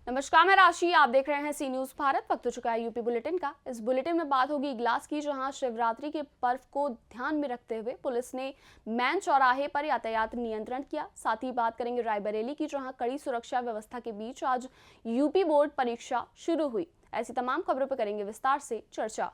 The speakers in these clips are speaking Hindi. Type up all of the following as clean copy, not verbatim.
नमस्कार, मैं राशि। आप देख रहे हैं सी न्यूज भारत। वक्त हो चुका है यूपी बुलेटिन का। इस बुलेटिन में बात होगी इगलास की, जहां शिवरात्रि के पर्व को ध्यान में रखते हुए पुलिस ने मैन चौराहे पर यातायात नियंत्रण किया। साथ ही बात करेंगे रायबरेली की, जहां कड़ी सुरक्षा व्यवस्था के बीच आज यूपी बोर्ड परीक्षा शुरू हुई। ऐसी तमाम खबरों पर करेंगे विस्तार से चर्चा।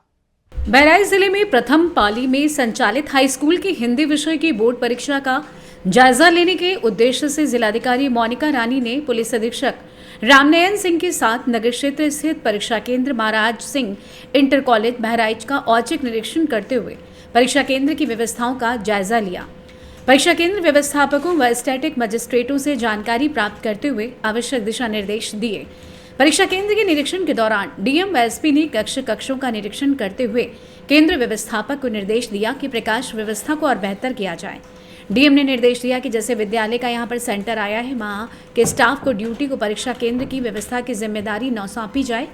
बहराइच जिले में प्रथम पाली में संचालित हाई स्कूल की हिंदी विषय की बोर्ड परीक्षा का जायजा लेने के उद्देश्य से जिलाधिकारी मोनिका रानी ने पुलिस अधीक्षक रामनयन सिंह के साथ नगर क्षेत्र स्थित परीक्षा केंद्र महाराज सिंह इंटर कॉलेज बहराइच का औचक निरीक्षण करते हुए परीक्षा केंद्र की व्यवस्थाओं का जायजा लिया। परीक्षा केंद्र व्यवस्थापकों व स्टैटिक मजिस्ट्रेटों से जानकारी प्राप्त करते हुए आवश्यक दिशा निर्देश दिए। परीक्षा केंद्र के निरीक्षण के दौरान डीएम व एसपी ने कक्षों का निरीक्षण करते हुए केंद्र व्यवस्थापक को निर्देश दिया कि प्रकाश व्यवस्था को और बेहतर किया जाए। डीएम ने निर्देश दिया कि जैसे विद्यालय का यहाँ पर सेंटर आया है, वहाँ के स्टाफ को ड्यूटी को परीक्षा केंद्र की व्यवस्था की जिम्मेदारी न सौंपी जाए।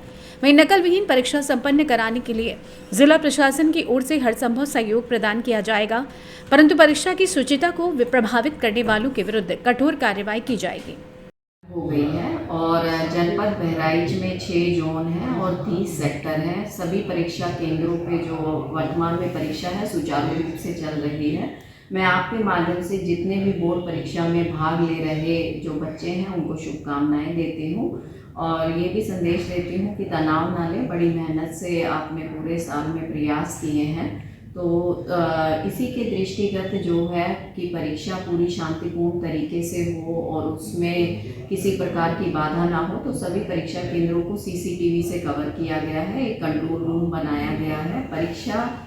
वहीं नकल विहीन परीक्षा संपन्न कराने के लिए जिला प्रशासन की ओर से हर संभव सहयोग प्रदान किया जाएगा, परंतु परीक्षा की शुचिता को प्रभावित करने वालों के विरुद्ध कठोर कार्रवाई की जाएगी। हो गई है और जनपद बहराइच में 6 जोन हैं और 30 सेक्टर हैं। सभी परीक्षा केंद्रों पे जो वर्तमान में परीक्षा है सुचारू रूप से चल रही है। मैं आपके माध्यम से जितने भी बोर्ड परीक्षा में भाग ले रहे जो बच्चे हैं उनको शुभकामनाएं देती हूँ और ये भी संदेश देती हूँ कि तनाव ना लें। बड़ी मेहनत से आपने पूरे साल में प्रयास किए हैं, तो इसी के दृष्टिगत जो है कि परीक्षा पूरी शांतिपूर्ण तरीके से हो और उसमें किसी प्रकार की बाधा ना हो, तो सभी परीक्षा केंद्रों को सीसीटीवी से कवर किया गया है। एक कंट्रोल रूम बनाया गया है। परीक्षा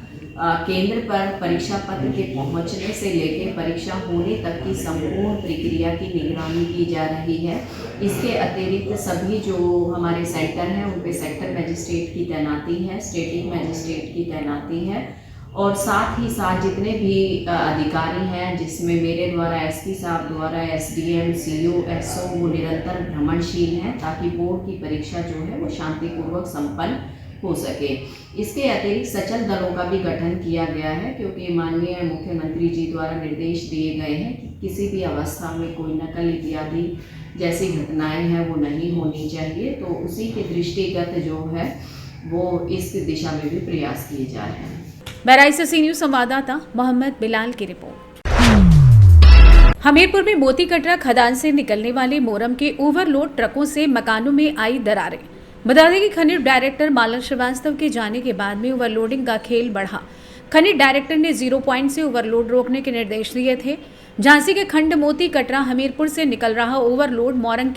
केंद्र पर परीक्षा पत्र के पहुंचने से लेकर परीक्षा होने तक की संपूर्ण प्रक्रिया की निगरानी की जा रही है। इसके अतिरिक्त सभी जो हमारे सेक्टर हैं उन पे सेक्टर मजिस्ट्रेट की तैनाती है, स्टेटिक मजिस्ट्रेट की तैनाती है और साथ ही साथ जितने भी अधिकारी हैं, जिसमें मेरे द्वारा एसपी साहब द्वारा एसडीएम, सीओ, एसओ वो निरंतर भ्रमणशील हैं ताकि बोर्ड की परीक्षा जो है वो शांतिपूर्वक संपन्न हो सके। इसके अतिरिक्त सचल दलों का भी गठन किया गया है, क्योंकि माननीय मुख्यमंत्री जी द्वारा निर्देश दिए गए हैं कि किसी भी अवस्था में कोई नकल इत्यादि जैसी घटनाएं हैं वो नहीं होनी चाहिए। तो उसी के दृष्टिगत जो है वो इस दिशा में भी प्रयास किए जा रहे हैं। बहराइच से सी न्यूज संवाददाता मोहम्मद बिलाल की रिपोर्ट। हमीरपुर में मोती कटरा खदान से निकलने वाले मोरम के ओवरलोड ट्रकों से मकानों में आई दरारें। बता दें कि खनिज डायरेक्टर मालन श्रीवास्तव के जाने के बाद में ओवरलोडिंग का खेल बढ़ा। खनिज डायरेक्टर ने 0 पॉइंट से ओवरलोड रोकने के निर्देश दिए थे। झांसी के खंड मोती कटरा हमीरपुर से निकल रहा ओवरलोड मोरम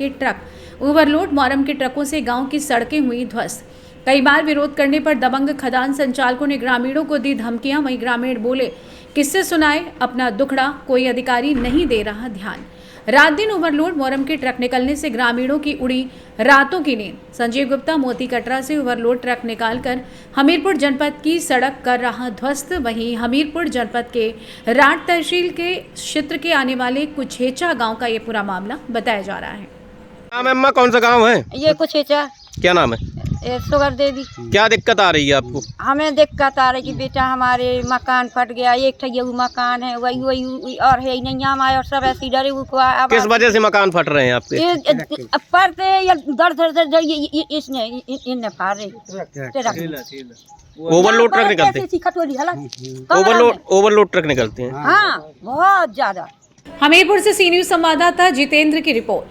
के ट्रकों से गांव की सड़कें हुई ध्वस्त। कई बार विरोध करने पर दबंग खदान संचालकों ने ग्रामीणों को दी धमकियां। वहीं ग्रामीण बोले, किससे सुनाए अपना दुखड़ा, कोई अधिकारी नहीं दे रहा ध्यान। रात दिन ओवरलोड मोरम के ट्रक निकलने से ग्रामीणों की उड़ी रातों की नींद। संजीव गुप्ता मोती कटरा से ओवरलोड ट्रक निकालकर हमीरपुर जनपद की सड़क कर रहा ध्वस्त। वहीं हमीरपुर जनपद के राट तहसील के क्षेत्र के आने वाले कुछेचा गांव का ये पूरा मामला बताया जा रहा है। अम्मा कौन सा गांव है? ये कुछेचा। क्या नाम है? सुगर देवी। क्या दिक्कत आ रही है आपको? हमें दिक्कत आ रही कि बेटा हमारे मकान फट गया। एक ठगिया मकान है, वही और है नहीं हमारे, और सब ऐसी डरे हुए। किस वजह से मकान फट रहे हैं आपके? पड़ते या दर इसने इनने फाड़े ओवरलोड ट्रक निकलते हैं। ओवरलोड ट्रक निकलते हैं। हाँ, बहुत ज्यादा। हमीरपुर से सी न्यूज संवाददाता जितेंद्र की रिपोर्ट।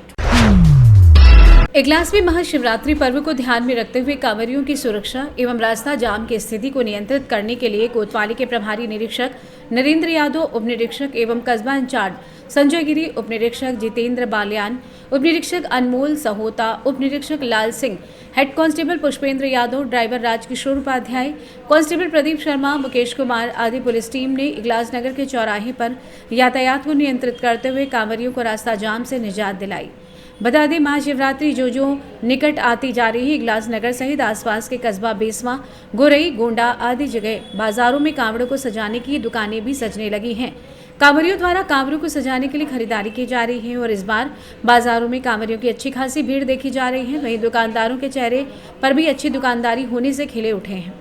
इगलास में महाशिवरात्रि पर्व को ध्यान में रखते हुए कांवरियों की सुरक्षा एवं रास्ता जाम की स्थिति को नियंत्रित करने के लिए कोतवाली के प्रभारी निरीक्षक नरेंद्र यादव, उप निरीक्षक एवं कस्बा इंचार्ज संजय गिरी, उप निरीक्षक जितेंद्र बालियान, उप निरीक्षक अनमोल सहोता, उप निरीक्षक Lal Singh, head constable Pushpendra Yadav, driver Rajkishor Upadhyay, constable Pradeep Sharma, Mukesh Kumar आदि पुलिस टीम ने इगलास नगर के चौराहे पर यातायात को नियंत्रित करते हुए कांवरियों को रास्ता जाम से निजात दिलाई। बता दें, महाशिवरात्रि जो निकट आती जा रही है, इगलास नगर सहित आसपास के कस्बा बेसवा, गोरई, गोंडा आदि जगह बाजारों में कांवड़ों को सजाने की दुकानें भी सजने लगी हैं। कांवरियों द्वारा कांवरों को सजाने के लिए खरीदारी की जा रही है और इस बार बाजारों में कांवरियों की अच्छी खासी भीड़ देखी जा रही है। वहीं दुकानदारों के चेहरे पर भी अच्छी दुकानदारी होने से खिले उठे हैं।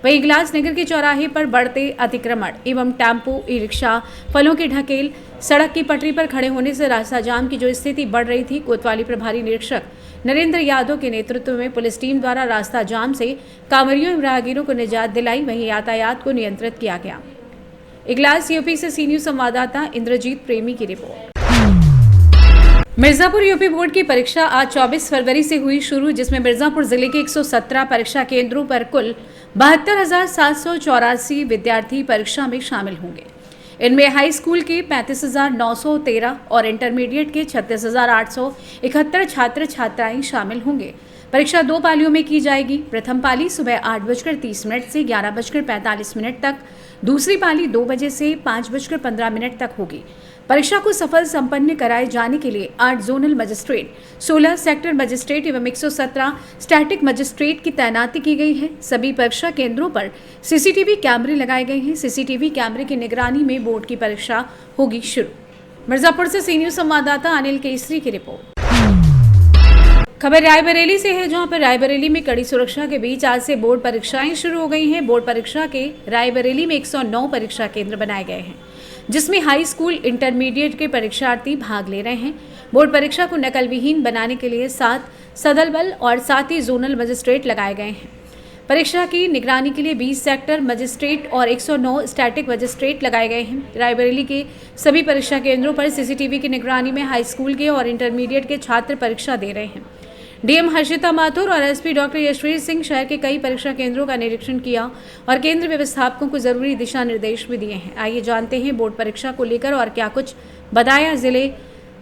वहीं इगलास नगर के चौराहे पर बढ़ते अतिक्रमण एवं टेम्पो, ई रिक्शा, फलों की ढकेल, सड़क की पटरी पर खड़े होने से रास्ता जाम की जो स्थिति बढ़ रही थी, कोतवाली प्रभारी निरीक्षक नरेंद्र यादव के नेतृत्व में पुलिस टीम द्वारा रास्ता जाम से कांवरियों एवं राहगीरों को निजात दिलाई। वहीं यातायात को नियंत्रित किया गया। इगलास यूपी से सी न्यूज संवाददाता इंद्रजीत प्रेमी की रिपोर्ट। मिर्जापुर यूपी बोर्ड की परीक्षा आज 24 फरवरी से हुई शुरू, जिसमें मिर्जापुर जिले के 117 परीक्षा केंद्रों पर कुल 72,784 विद्यार्थी परीक्षा में शामिल होंगे। इनमें हाई स्कूल के 35,913 और इंटरमीडिएट के 36,871 छात्र छात्राएं शामिल होंगे। परीक्षा 2 पालियों में की जाएगी। प्रथम पाली सुबह 8:30 से 11:45 तक, दूसरी पाली 2 बजे से 5:15 तक होगी। परीक्षा को सफल संपन्न कराए जाने के लिए 8 जोनल मजिस्ट्रेट, 16 सेक्टर मजिस्ट्रेट एवं 117 स्टैटिक मजिस्ट्रेट की तैनाती की गई है। सभी परीक्षा केंद्रों पर सीसीटीवी कैमरे लगाए गए हैं। सीसीटीवी कैमरे की निगरानी में बोर्ड की परीक्षा होगी शुरू। मिर्जापुर से सी न्यूज संवाददाता अनिल केसरी की रिपोर्ट। खबर रायबरेली से है, जहां पर रायबरेली में कड़ी सुरक्षा के बीच आज से बोर्ड परीक्षाएं शुरू हो गई हैं। बोर्ड परीक्षा के रायबरेली में 109 परीक्षा केंद्र बनाए गए हैं, जिसमें हाई स्कूल, इंटरमीडिएट के परीक्षार्थी भाग ले रहे हैं। बोर्ड परीक्षा को नकल विहीन बनाने के लिए 7 सदल बल और 7 ही जोनल मजिस्ट्रेट लगाए गए हैं। परीक्षा की निगरानी के लिए 20 सेक्टर मजिस्ट्रेट और 109 स्टैटिक मजिस्ट्रेट लगाए गए हैं। रायबरेली के सभी परीक्षा केंद्रों पर सीसीटीवी की निगरानी में हाई स्कूल के और इंटरमीडिएट के छात्र परीक्षा दे रहे हैं। डीएम हर्षिता माथुर और एसपी डॉक्टर यशवीर सिंह शहर के कई परीक्षा केंद्रों का निरीक्षण किया और केंद्र व्यवस्थापकों को जरूरी दिशा निर्देश भी दिए हैं। आइए जानते हैं बोर्ड परीक्षा को लेकर और क्या कुछ बताया जिले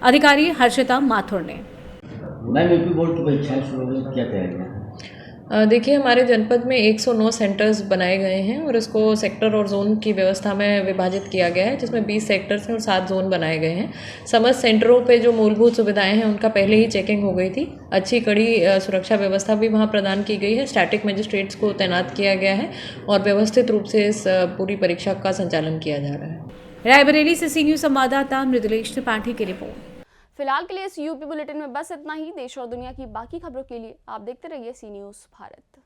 अधिकारी हर्षिता माथुर ने। मैम, यूपी बोर्ड की परीक्षाएं शुरू हो गई, क्या तैयारियां हैं? देखिए, हमारे जनपद में 109 सेंटर्स बनाए गए हैं और इसको सेक्टर और जोन की व्यवस्था में विभाजित किया गया है, जिसमें 20 सेक्टर्स हैं और 7 जोन बनाए गए हैं। समस्त सेंटरों पे जो मूलभूत सुविधाएं हैं उनका पहले ही चेकिंग हो गई थी। अच्छी कड़ी सुरक्षा व्यवस्था भी वहां प्रदान की गई है। स्टैटिक मजिस्ट्रेट्स को तैनात किया गया है और व्यवस्थित रूप से इस पूरी परीक्षा का संचालन किया जा रहा है। रायबरेली से सी न्यूज संवाददाता मृदुलेश त्रिपाठी की रिपोर्ट। फिलहाल के लिए इस यूपी बुलेटिन में बस इतना ही। देश और दुनिया की बाकी खबरों के लिए आप देखते रहिए सी न्यूज भारत।